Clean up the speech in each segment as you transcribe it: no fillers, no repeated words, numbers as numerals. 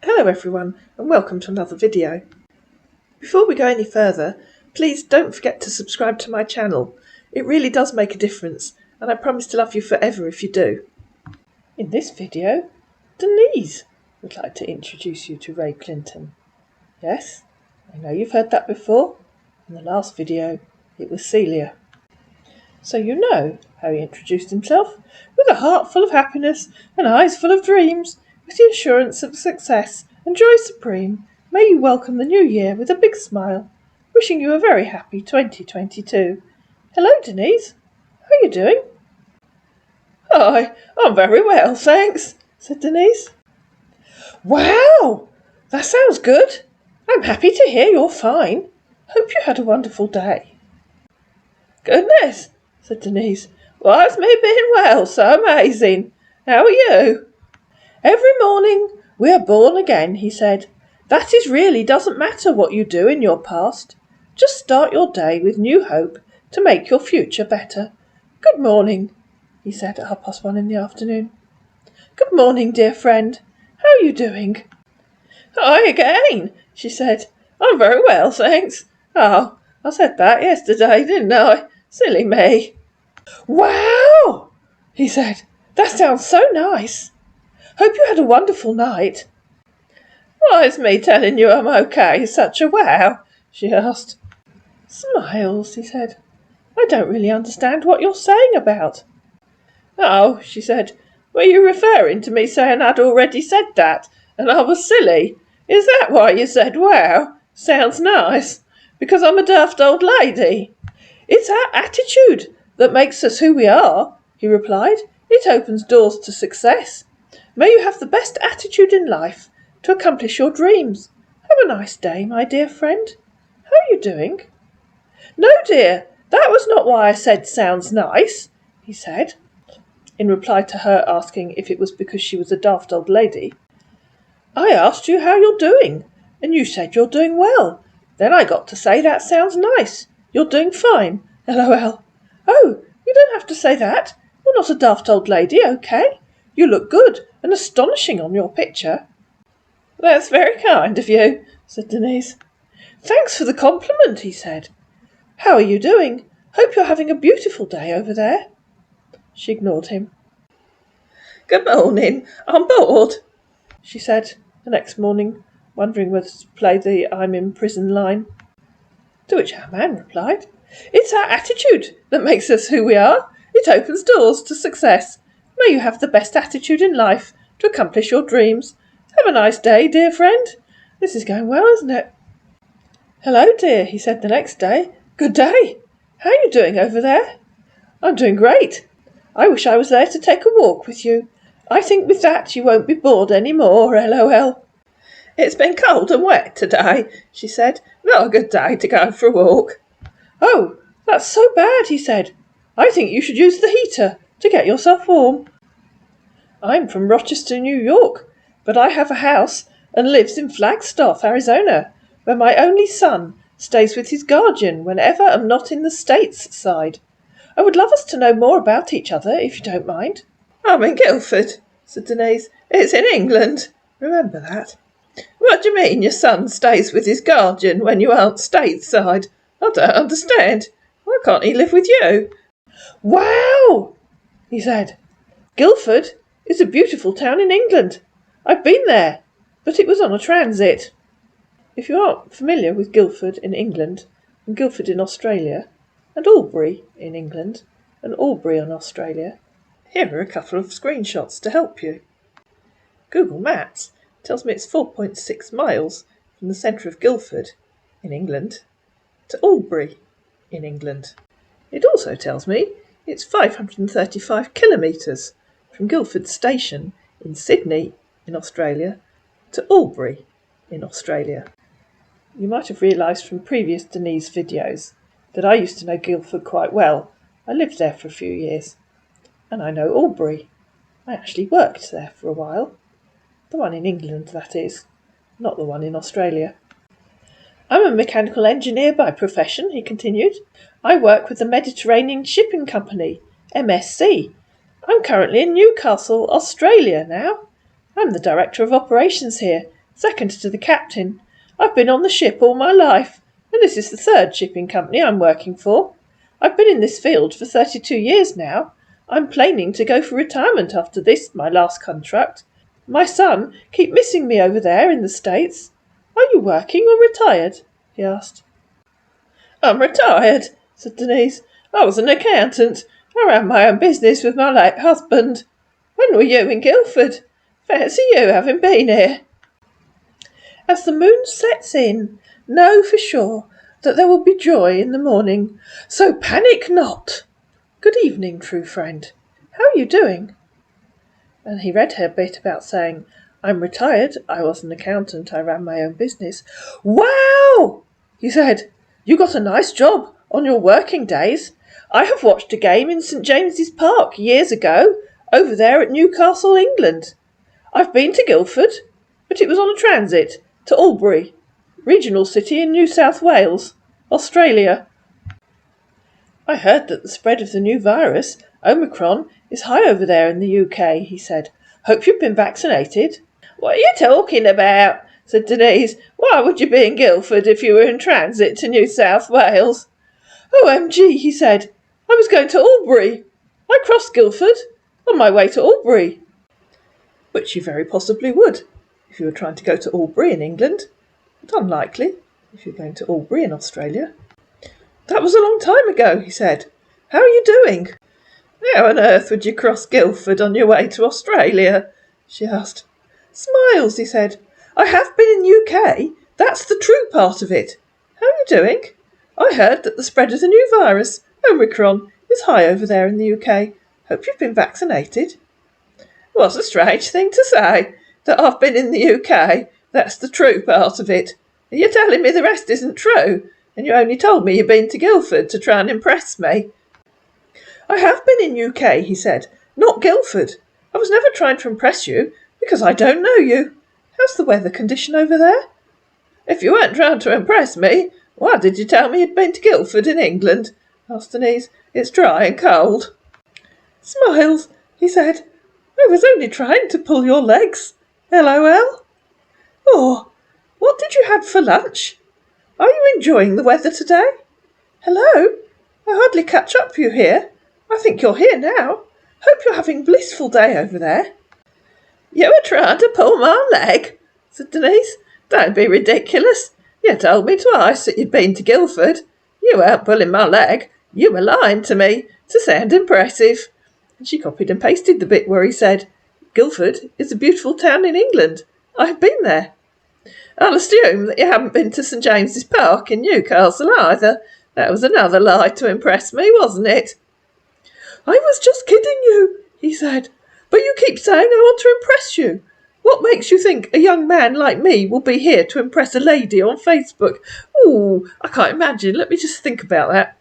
Hello everyone and welcome to another video. Before we go any further, please don't forget to subscribe to my channel. It really does make a difference and I promise to love you forever if you do. In this video, Denise would like to introduce you to Ray Clinton. Yes, I know you've heard that before. In the last video, it was Celia. So you know how he introduced himself, with a heart full of happiness and eyes full of dreams, with the assurance of success and joy supreme. May you welcome the new year with a big smile, wishing you a very happy 2022. Hello, Denise. How are you doing? Hi, I'm very well, thanks, said Denise. Wow, that sounds good. I'm happy to hear you're fine. Hope you had a wonderful day. Goodness, said Denise. What's me being well so amazing? How are you? Every morning we are born again, he said. That is really doesn't matter what you do in your past. Just start your day with new hope to make your future better. Good morning, he said at 1:30 in the afternoon. Good morning, dear friend. How are you doing? Hi again, she said. I'm very well, thanks. Oh, I said that yesterday, didn't I? Silly me. Wow, he said. That sounds so nice. Hope you had a wonderful night. Why is me telling you I'm okay such a wow? She asked. Smiles, he said. I don't really understand what you're saying about. Oh, she said. Were you referring to me saying I'd already said that and I was silly? Is that why you said wow? Sounds nice. Because I'm a daft old lady. It's our attitude that makes us who we are, he replied. It opens doors to success. May you have the best attitude in life to accomplish your dreams. Have a nice day, my dear friend. How are you doing? No, dear, that was not why I said sounds nice, he said, in reply to her asking if it was because she was a daft old lady. I asked you how you're doing, and you said you're doing well. Then I got to say that sounds nice. You're doing fine. LOL. Oh, you don't have to say that. You're not a daft old lady, okay? You look good and astonishing on your picture. That's very kind of you, said Denise. Thanks for the compliment, he said. How are you doing? Hope you're having a beautiful day over there. She ignored him. Good morning. I'm bored, she said the next morning, wondering whether to play the I'm in prison line. To which our man replied, It's our attitude that makes us who we are. It opens doors to success. May you have the best attitude in life to accomplish your dreams. Have a nice day, dear friend. This is going well, isn't it? Hello, dear, he said the next day. Good day. How are you doing over there? I'm doing great. I wish I was there to take a walk with you. I think with that you won't be bored any more, LOL. It's been cold and wet today, she said. Not a good day to go for a walk. Oh, that's so bad, he said. I think you should use the heater to get yourself warm. I'm from Rochester, New York, but I have a house and lives in Flagstaff, Arizona, where my only son stays with his guardian whenever I'm not in the States side. I would love us to know more about each other, if you don't mind. I'm in Guildford, said Denise. It's in England. Remember that. What do you mean your son stays with his guardian when you aren't stateside? I don't understand. Why can't he live with you? Wow, he said. Guildford is a beautiful town in England. I've been there, but it was on a transit. If you aren't familiar with Guildford in England, and Guildford in Australia, and Albury in England, and Albury in Australia, here are a couple of screenshots to help you. Google Maps tells me it's 4.6 miles from the centre of Guildford in England to Albury in England. It also tells me it's 535 kilometres from Guildford Station in Sydney in Australia to Albury in Australia. You might have realised from previous Denise videos that I used to know Guildford quite well. I lived there for a few years. And I know Albury. I actually worked there for a while. The one in England, that is, not the one in Australia. I'm a mechanical engineer by profession, he continued. I work with the Mediterranean Shipping Company, MSC. I'm currently in Newcastle, Australia now. I'm the Director of Operations here, second to the captain. I've been on the ship all my life, and this is the third shipping company I'm working for. I've been in this field for 32 years now. I'm planning to go for retirement after this, my last contract. My son keep missing me over there in the States. Are you working or retired? He asked. I'm retired, said Denise. I was an accountant. I ran my own business with my late husband. When were you in Guildford? Fancy you having been here. As the moon sets in, know for sure that there will be joy in the morning, so panic not. Good evening, true friend. How are you doing? And he read her bit about saying, I'm retired, I was an accountant, I ran my own business. Wow! He said, you got a nice job on your working days. I have watched a game in St. James's Park years ago, over there at Newcastle, England. I've been to Guildford, but it was on a transit to Albury, regional city in New South Wales, Australia. I heard that the spread of the new virus, Omicron, is high over there in the UK, he said. Hope you've been vaccinated. What are you talking about? Said Denise. Why would you be in Guildford if you were in transit to New South Wales? OMG, he said. I was going to Albury. I crossed Guildford on my way to Albury. Which you very possibly would if you were trying to go to Albury in England, but unlikely if you're going to Albury in Australia. That was a long time ago, he said. How are you doing? How on earth would you cross Guildford on your way to Australia? She asked. Smiles, he said. I have been in UK. That's the true part of it. How are you doing? I heard that the spread of the new virus, Omicron, is high over there in the UK. Hope you've been vaccinated. What's a strange thing to say, that I've been in the UK. That's the true part of it. Are you telling me the rest isn't true, and you only told me you'd been to Guildford to try and impress me? I have been in UK, he said, not Guildford. I was never trying to impress you, because I don't know you. How's the weather condition over there? If you weren't trying to impress me, why did you tell me you'd been to Guildford in England? Asked Denise. It's dry and cold. Smiles, he said. I was only trying to pull your legs. LOL. Oh, what did you have for lunch? Are you enjoying the weather today? Hello? I hardly catch up you here. I think you're here now. Hope you're having a blissful day over there. You were trying to pull my leg, said Denise. Don't be ridiculous. You told me twice that you'd been to Guildford. You weren't pulling my leg. You were lying to me to sound impressive. And she copied and pasted the bit where he said, Guildford is a beautiful town in England. I have been there. I'll assume that you haven't been to St. James's Park in Newcastle either. That was another lie to impress me, wasn't it? I was just kidding you, he said. But you keep saying I want to impress you. What makes you think a young man like me will be here to impress a lady on Facebook? Ooh, I can't imagine. Let me just think about that.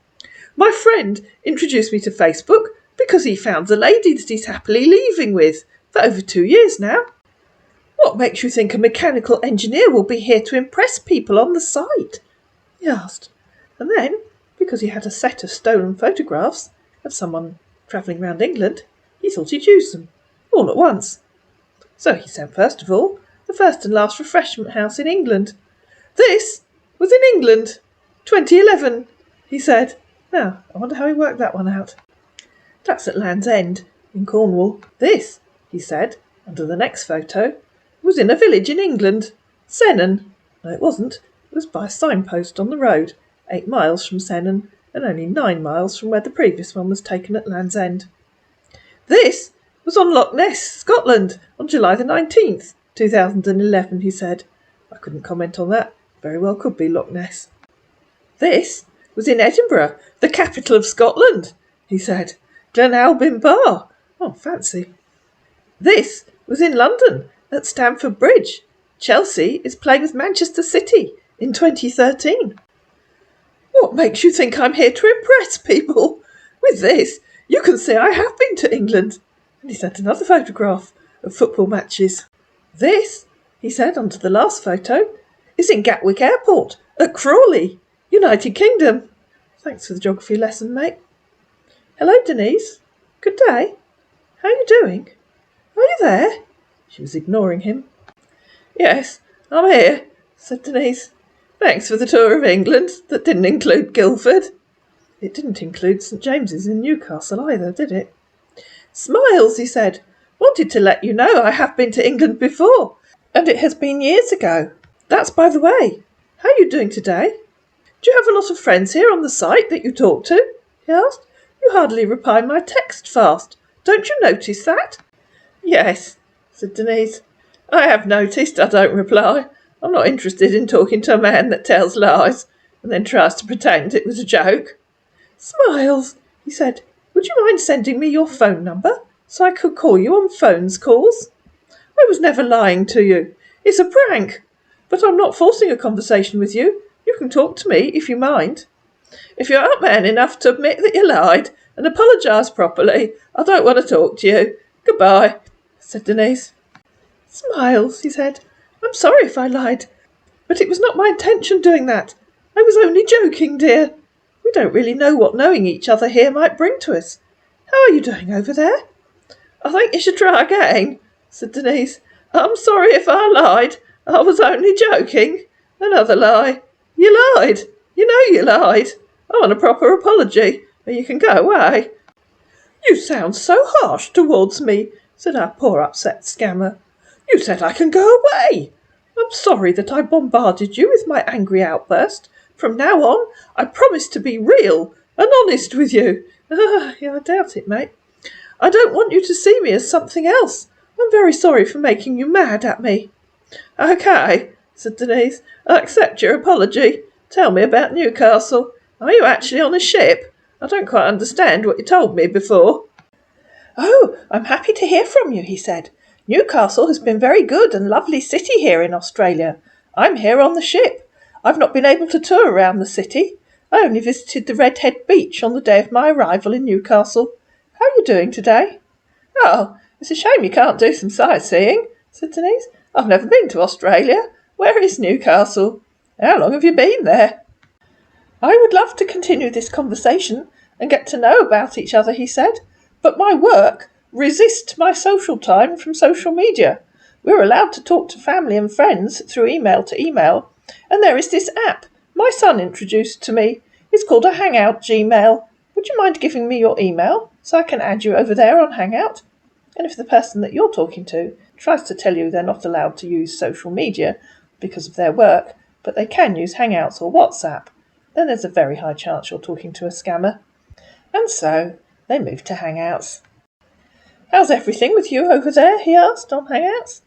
My friend introduced me to Facebook because he found a lady that he's happily leaving with for over 2 years now. What makes you think a mechanical engineer will be here to impress people on the site? He asked. And then, because he had a set of stolen photographs of someone travelling round England, he thought he'd use them, all at once. So he sent first of all the first and last refreshment house in England. This was in England, 2011, he said. Now, I wonder how he worked that one out. That's at Land's End, in Cornwall. This, he said, under the next photo, was in a village in England, Sennen. No, it wasn't. It was by a signpost on the road, 8 miles from Sennen, and only 9 miles from where the previous one was taken at Land's End. This was on Loch Ness, Scotland, on July the 19th, 2011, he said. I couldn't comment on that. Very well could be Loch Ness. This was in Edinburgh, the capital of Scotland, he said. Glenalbyn Bar. Oh, fancy. This was in London, at Stamford Bridge. Chelsea is playing with Manchester City in 2013. What makes you think I'm here to impress people? With this, you can see I have been to England. And he sent another photograph of football matches. This, he said under the last photo, is in Gatwick Airport at Crawley, United Kingdom. Thanks for the geography lesson, mate. Hello, Denise. Good day. How are you doing? Are you there? She was ignoring him. Yes, I'm here, said Denise. Thanks for the tour of England. That didn't include Guildford. It didn't include St James's in Newcastle either, did it? Smiles, he said. Wanted to let you know I have been to England before, and it has been years ago. That's by the way. How are you doing today? Do you have a lot of friends here on the site that you talk to? He asked. You hardly reply my text fast. Don't you notice that? Yes, said Denise. I have noticed I don't reply. I'm not interested in talking to a man that tells lies and then tries to pretend it was a joke. Smiles, he said. Would you mind sending me your phone number so I could call you on phones calls? I was never lying to you. It's a prank. But I'm not forcing a conversation with you. You can talk to me if you mind. If you aren't man enough to admit that you lied and apologise properly, I don't want to talk to you. Goodbye, said Denise. Smiles, he said. I'm sorry if I lied, but it was not my intention doing that. I was only joking, dear. We don't really know what knowing each other here might bring to us. How are you doing over there? I think you should try again, said Denise. I'm sorry if I lied. I was only joking. Another lie. You lied. You know you lied. I want a proper apology, or you can go away. You sound so harsh towards me, said our poor upset scammer. You said I can go away. I'm sorry that I bombarded you with my angry outburst. From now on, I promise to be real and honest with you. Yeah, I doubt it, mate. I don't want you to see me as something else. I'm very sorry for making you mad at me. OK, said Denise. I accept your apology. Tell me about Newcastle. Are you actually on a ship? I don't quite understand what you told me before. Oh, I'm happy to hear from you, he said. Newcastle has been very good and lovely city here in Australia. I'm here on the ship. I've not been able to tour around the city. I only visited the Red Head Beach on the day of my arrival in Newcastle. How are you doing today? Oh, it's a shame you can't do some sightseeing, said Denise. I've never been to Australia. Where is Newcastle? How long have you been there? I would love to continue this conversation and get to know about each other, he said, but my work resists my social time from social media. We're allowed to talk to family and friends through email to email, and there is this app my son introduced to me. It's called a Hangout Gmail. Would you mind giving me your email so I can add you over there on Hangout? And if the person that you're talking to tries to tell you they're not allowed to use social media because of their work, but they can use Hangouts or WhatsApp, then there's a very high chance you're talking to a scammer. And so they moved to Hangouts. How's everything with you over there? He asked on Hangouts.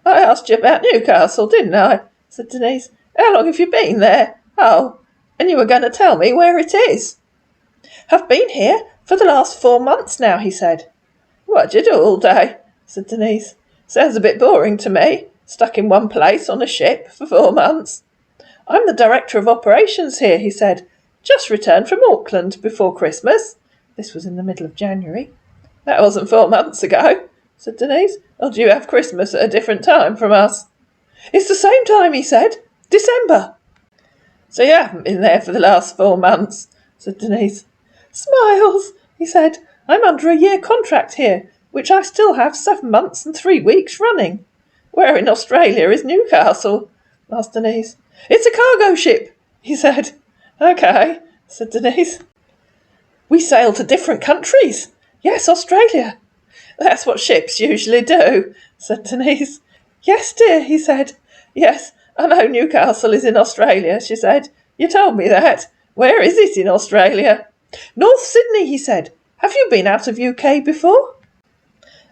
I asked you about Newcastle, didn't I? Said Denise. How long have you been there? Oh, and you were going to tell me where it is. I've been here for the last 4 months now, he said. What do you do all day? Said Denise. Sounds a bit boring to me, stuck in one place on a ship for 4 months. I'm the director of operations here, he said. Just returned from Auckland before Christmas. This was in the middle of January. That wasn't 4 months ago, said Denise. Or do you have Christmas at a different time from us? It's the same time, he said. December. So you haven't been there for the last 4 months, said Denise. Smiles, he said. I'm under a year contract here, which I still have 7 months and 3 weeks running. Where in Australia is Newcastle? Asked Denise. It's a cargo ship, he said. OK, said Denise. We sail to different countries. Yes, Australia. That's what ships usually do, said Denise. Yes, dear, he said. Yes, I know Newcastle is in Australia, she said. You told me that. Where is it in Australia? North Sydney, he said. Have you been out of UK before?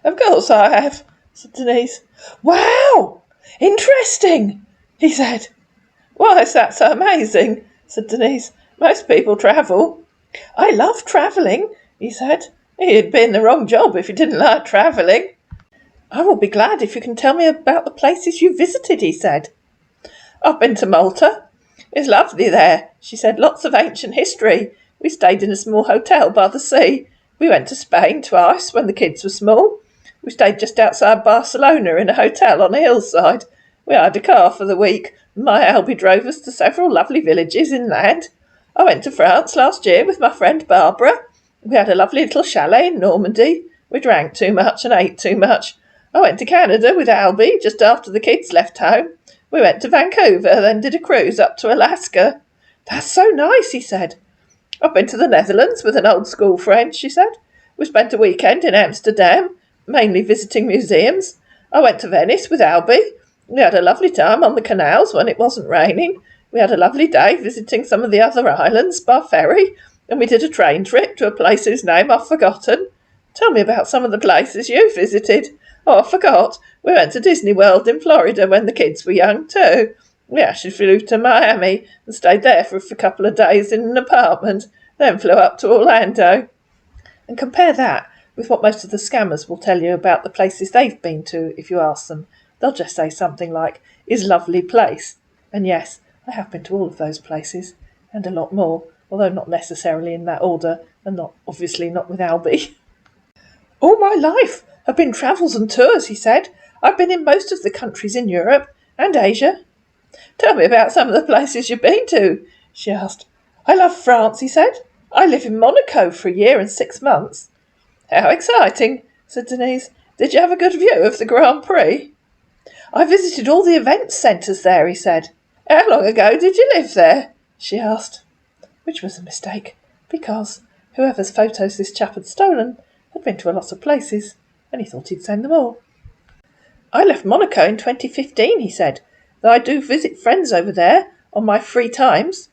Of course I have, said Denise. Wow! Interesting, he said. Why is that so amazing? Said Denise. Most people travel. I love travelling, he said. You'd be in the wrong job if you didn't like travelling. I will be glad if you can tell me about the places you visited, he said. I've been to Malta. It's lovely there, she said. Lots of ancient history. We stayed in a small hotel by the sea. We went to Spain twice when the kids were small. We stayed just outside Barcelona in a hotel on a hillside. We hired a car for the week. My Albie drove us to several lovely villages inland. I went to France last year with my friend Barbara. We had a lovely little chalet in Normandy. We drank too much and ate too much. I went to Canada with Albie just after the kids left home. We went to Vancouver, then did a cruise up to Alaska. That's so nice, he said. I've been to the Netherlands with an old school friend, she said. We spent a weekend in Amsterdam, mainly visiting museums. I went to Venice with Albie. We had a lovely time on the canals when it wasn't raining. We had a lovely day visiting some of the other islands by ferry, and we did a train trip to a place whose name I've forgotten. Tell me about some of the places you visited. Oh, I forgot. We went to Disney World in Florida when the kids were young too. We actually flew to Miami and stayed there for a couple of days in an apartment, then flew up to Orlando. And compare that with what most of the scammers will tell you about the places they've been to if you ask them. They'll just say something like, "Is lovely place." And yes, I have been to all of those places, and a lot more, although not necessarily in that order, and obviously not with Albie. All my life have been travels and tours, he said. I've been in most of the countries in Europe and Asia. Tell me about some of the places you've been to, she asked. I love France, he said. I live in Monaco for a year and 6 months. How exciting, said Denise. Did you have a good view of the Grand Prix? I visited all the event centres there, he said. How long ago did you live there? She asked. Which was a mistake, because whoever's photos this chap had stolen had been to a lot of places, and he thought he'd send them all. I left Monaco in 2015, he said, though I do visit friends over there on my free times.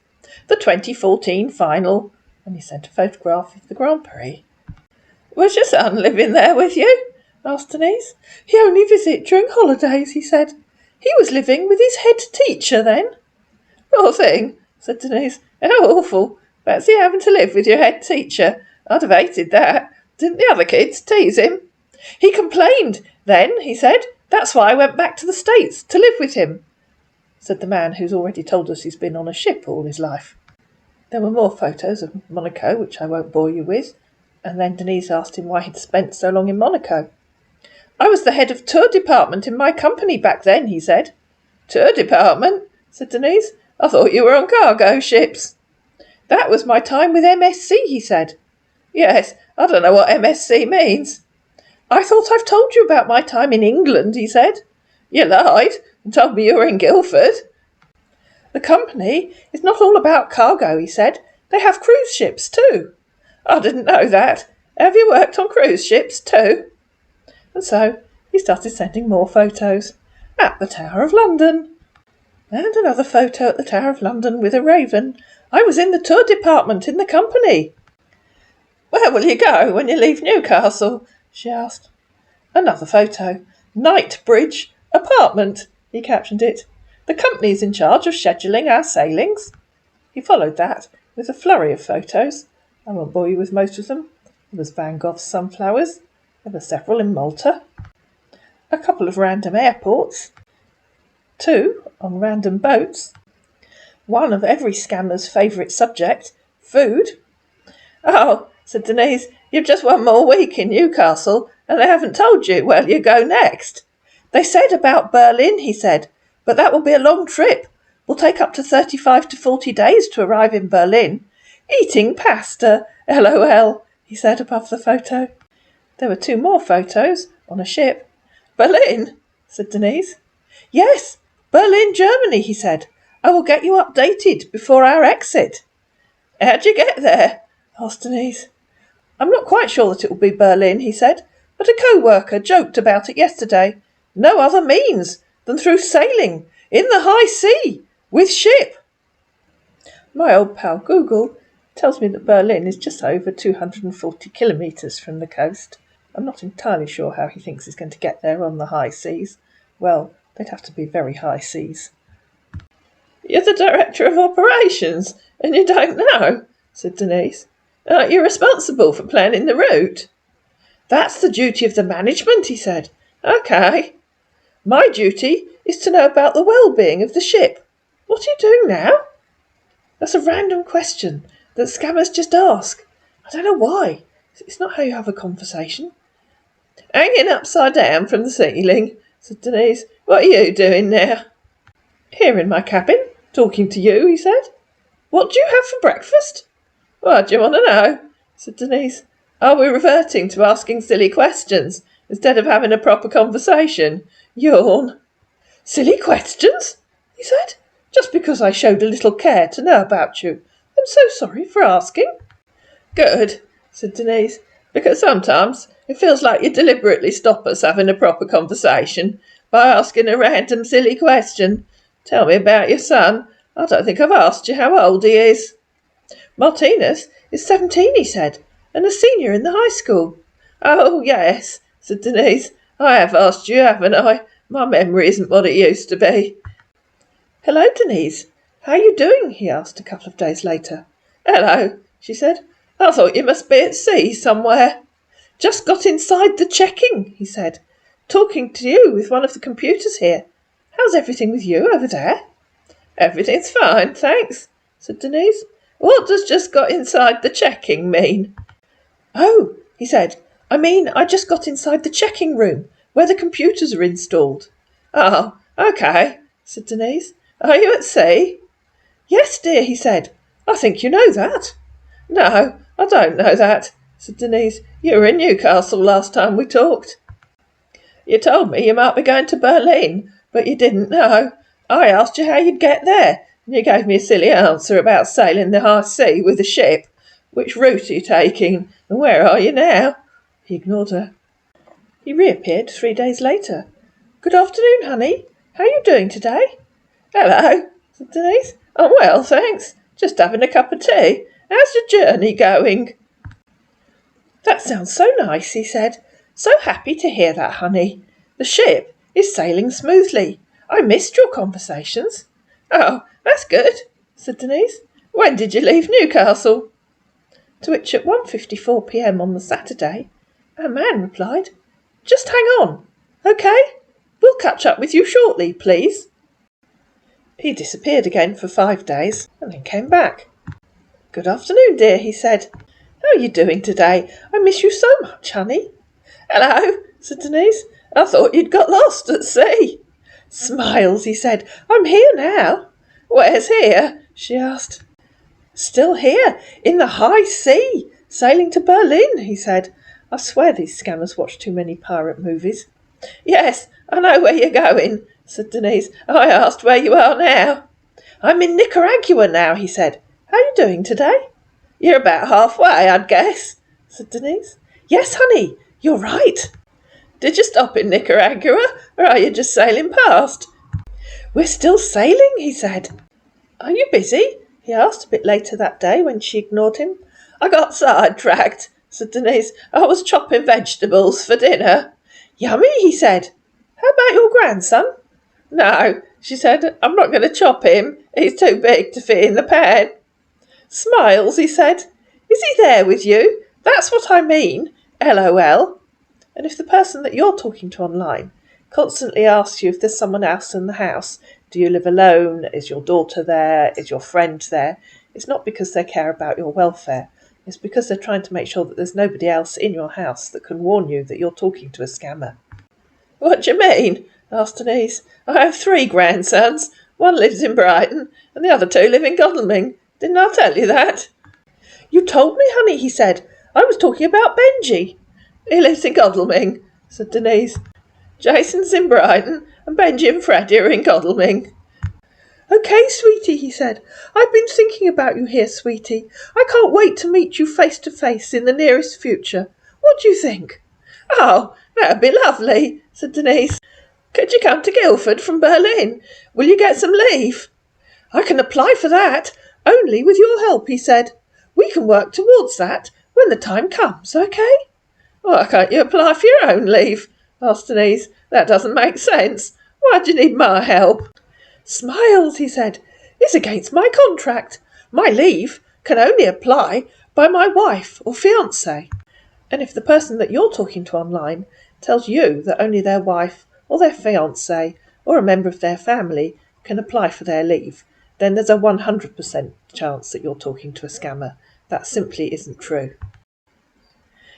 The 2014 final, and he sent a photograph of the Grand Prix. Was your son living there with you? Asked Denise. He only visited during holidays, he said. He was living with his head teacher then. Poor thing, said Denise. How awful. Fancy having to live with your head teacher. I'd have hated that. Didn't the other kids tease him? He complained then, he said. That's why I went back to the States to live with him, said the man who's already told us he's been on a ship all his life. There were more photos of Monaco, which I won't bore you with, and then Denise asked him why he'd spent so long in Monaco. I was the head of tour department in my company back then, he said. Tour department? Said Denise. I thought you were on cargo ships. That was my time with MSC, he said. Yes, I don't know what MSC means. I thought I've told you about my time in England, he said. You lied and told me you were in Guildford. The company is not all about cargo, he said. They have cruise ships too. I didn't know that. Have you worked on cruise ships too? And so he started sending more photos. At the Tower of London. And another photo at the Tower of London with a raven. I was in the tour department in the company. Where will you go when you leave Newcastle? She asked. Another photo. Knightbridge apartment, he captioned it. The company's in charge of scheduling our sailings. He followed that with a flurry of photos. I won't bore you with most of them. There was Van Gogh's sunflowers. There were several in Malta. A couple of random airports. 2 on random boats. 1 of every scammer's favourite subject, food. Oh, said Denise, you've just 1 more week in Newcastle and they haven't told you where you go next. They said about Berlin, he said, but that will be a long trip. Will take up to 35 to 40 days to arrive in Berlin. Eating pasta, LOL, he said above the photo. There were 2 more photos on a ship. Berlin, said Denise. Yes, Berlin, Germany, he said. I will get you updated before our exit. How'd you get there? Asked Denise. I'm not quite sure that it will be Berlin, he said, but a co-worker joked about it yesterday. No other means than through sailing in the high sea with ship. My old pal Google tells me that Berlin is just over 240 kilometres from the coast. I'm not entirely sure how he thinks he's going to get there on the high seas. Well, they'd have to be very high seas. You're the director of operations, and you don't know, said Denise. Aren't you responsible for planning the route? That's the duty of the management, he said. OK. My duty is to know about the well-being of the ship. What are you doing now? That's a random question that scammers just ask. I don't know why. It's not how you have a conversation. Hanging upside down from the ceiling, said Denise. What are you doing now? Here in my cabin, talking to you, he said. What do you have for breakfast? What do you want to know? Said Denise. Are we reverting to asking silly questions instead of having a proper conversation? Yawn. Silly questions? he said. "Just because I showed a little care to know about you. I'm so sorry for asking." "Good," said Denise, "because sometimes it feels like you deliberately stop us having a proper conversation by asking a random silly question. Tell me about your son. I don't think I've asked you how old he is." "Martinez is 17, he said, and a senior in the high school." "Oh, yes," said Denise. "I have asked you, haven't I? My memory isn't what it used to be." "Hello, Denise. How are you doing?" he asked a couple of days later. "Hello," she said. "I thought you must be at sea somewhere." "Just got inside the checking," he said. "Talking to you with one of the computers here. How's everything with you over there?" "Everything's fine, thanks," said Denise. "What does just got inside the checking mean?" "Oh," he said, "I mean I just got inside the checking room where the computers are installed." "Oh, okay," said Denise. "Are you at sea?" "Yes, dear," he said. "I think you know that." "No, I don't know that," said Denise. "You were in Newcastle last time we talked." "You told me you might be going to Berlin, but you didn't know. I asked you how you'd get there, and you gave me a silly answer about sailing the high sea with a ship. Which route are you taking, and where are you now?" He ignored her. He reappeared 3 days later. "Good afternoon, honey. How are you doing today?" "Hello," said Denise. "I'm well, thanks. Just having a cup of tea. How's your journey going?" "That sounds so nice," he said. "So happy to hear that, honey. The ship is sailing smoothly. I missed your conversations." "Oh, that's good," said Denise. "When did you leave Newcastle?" To which at 1:54 p.m. on the Saturday, our man replied, "Just hang on. OK? We'll catch up with you shortly, please." He disappeared again for 5 days and then came back. "Good afternoon, dear," he said. "How are you doing today? I miss you so much, honey." "Hello," said Denise. "I thought you'd got lost at sea." "Smiles," he said. "I'm here now." "Where's here?" she asked. "Still here, in the high sea, sailing to Berlin," he said. I swear these scammers watch too many pirate movies. "Yes, I know where you're going," said Denise. "I asked where you are now." "I'm in Nicaragua now," he said. "How are you doing today?" "You're about halfway, I'd guess," said Denise. "Yes, honey, you're right." "Did you stop in Nicaragua, or are you just sailing past?" "We're still sailing," he said. "Are you busy?" he asked a bit later that day when she ignored him. "I got sidetracked," said Denise. "I was chopping vegetables for dinner." "Yummy," he said. "How about your grandson?" "No," she said. "I'm not going to chop him. He's too big to fit in the pan." "Smiles," he said. "Is he there with you? That's what I mean. LOL. And if the person that you're talking to online constantly asks you if there's someone else in the house, do you live alone? Is your daughter there? Is your friend there? It's not because they care about your welfare. It's because they're trying to make sure that there's nobody else in your house that can warn you that you're talking to a scammer. "What do you mean?" asked Denise. "I have 3 grandsons. One lives in Brighton and the other 2 live in Godalming. Didn't I tell you that?" "You told me, honey," he said. "I was talking about Benji." "He lives in Godalming," said Denise. "Jason's in Brighton and Benji and Freddie are in Godalming." "OK, sweetie," he said. "I've been thinking about you here, sweetie. I can't wait to meet you face to face in the nearest future. What do you think?" "Oh, that'd be lovely," said Denise. "Could you come to Guildford from Berlin? Will you get some leave?" "I can apply for that, only with your help," he said. "We can work towards that when the time comes, OK?" "Why can't you apply for your own leave?" asked Denise. "That doesn't make sense. Why do you need my help?" "Smiles," he said. "It's against my contract. My leave can only apply by my wife or fiancé. And if the person that you're talking to online tells you that only their wife or their fiancé or a member of their family can apply for their leave, then there's a 100% chance that you're talking to a scammer. That simply isn't true."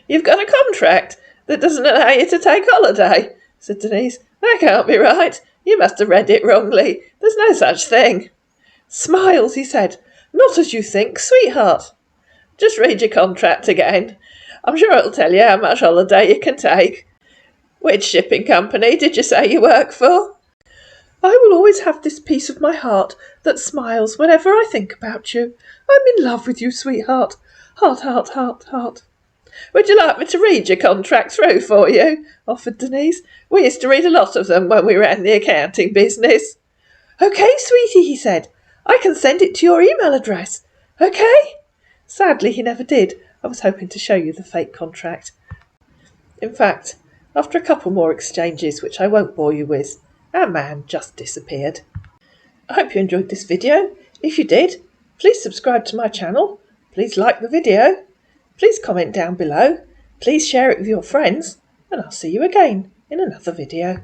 "You've got a contract that doesn't allow you to take holiday," said Denise. "That can't be right. You must have read it wrongly. There's no such thing." "Smiles," he said. "Not as you think, sweetheart." "Just read your contract again. I'm sure it'll tell you how much holiday you can take. Which shipping company did you say you work for?" I will always have this piece of my heart that smiles whenever I think about you. I'm in love with you, sweetheart. Heart, heart, heart, heart. Would you like me to read your contract through for you? Offered Denise. We used to read a lot of them when we ran the accounting business. Okay, sweetie, he said. I can send it to your email address. Okay? Sadly, he never did. I was hoping to show you the fake contract. In fact, after a couple more exchanges, which I won't bore you with, our man just disappeared. I hope you enjoyed this video. If you did, please subscribe to my channel. Please like the video. Please comment down below. Please share it with your friends. And I'll see you again in another video.